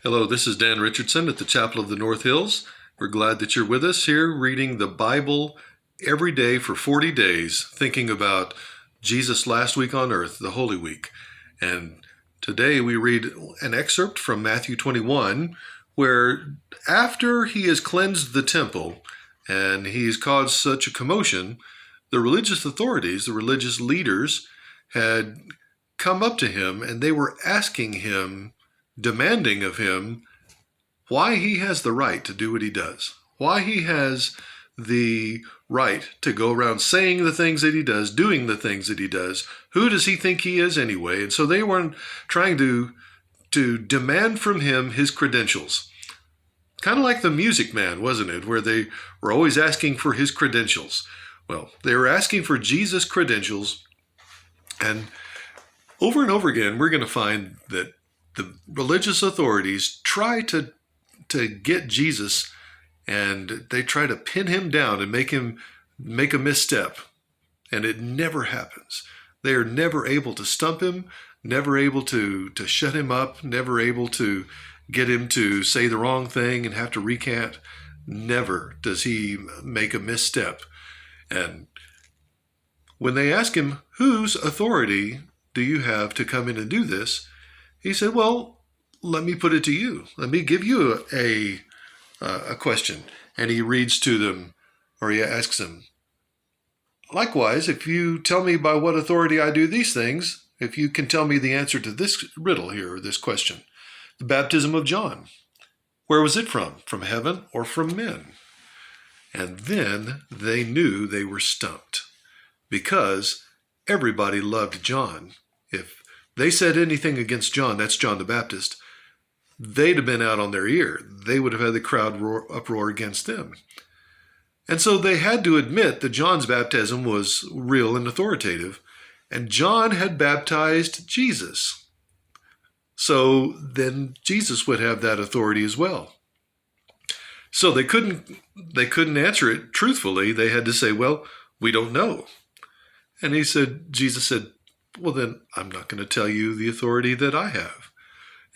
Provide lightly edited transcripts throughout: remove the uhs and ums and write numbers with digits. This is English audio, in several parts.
Hello, this is Dan Richardson at the Chapel of the North Hills. We're glad that you're with us here reading the Bible every day for 40 days, thinking about Jesus' last week on earth, the Holy Week. And today we read an excerpt from Matthew 21, where after he has cleansed the temple and he's caused such a commotion, the religious authorities, the religious leaders, had come up to him and they were asking him, demanding of him, why he has the right to do what he does, why he has the right to go around saying the things that he does, doing the things that he does. Who does he think he is anyway? And so they were trying to demand from him his credentials. Kind of like the Music Man, wasn't it? Where they were always asking for his credentials. Well, they were asking for Jesus' credentials. And over again, we're going to find that the religious authorities try to get Jesus, and they try to pin him down and make him make a misstep. And it never happens. They are never able to stump him, never able to shut him up, never able to get him to say the wrong thing and have to recant. Never does he make a misstep. And when they ask him, whose authority do you have to come in and do this? He said, well, let me put it to you. Let me give you a question. And he reads to them, or he asks them, likewise, if you tell me by what authority I do these things, if you can tell me the answer to this riddle here, or this question, the baptism of John, where was it from? From heaven or from men? And then they knew they were stumped, because everybody loved John. If they said anything against John, that's John the Baptist, they'd have been out on their ear. They would have had the crowd uproar against them. And so they had to admit that John's baptism was real and authoritative, and John had baptized Jesus. So then Jesus would have that authority as well. So they couldn't answer it truthfully. They had to say, well, we don't know. And Jesus said, well, then I'm not going to tell you the authority that I have.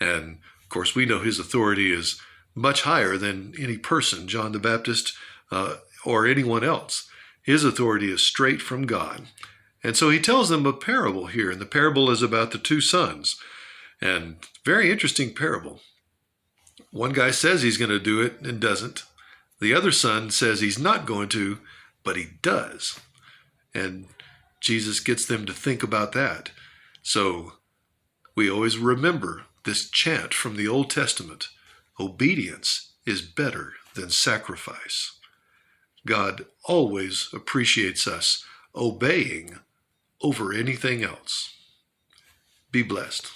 And of course, we know his authority is much higher than any person, John the Baptist, or anyone else. His authority is straight from God. And so he tells them a parable here, and the parable is about the two sons. And very interesting parable. One guy says he's going to do it and doesn't. The other son says he's not going to, but he does. And Jesus gets them to think about that. So we always remember this chant from the Old Testament, obedience is better than sacrifice. God always appreciates us obeying over anything else. Be blessed.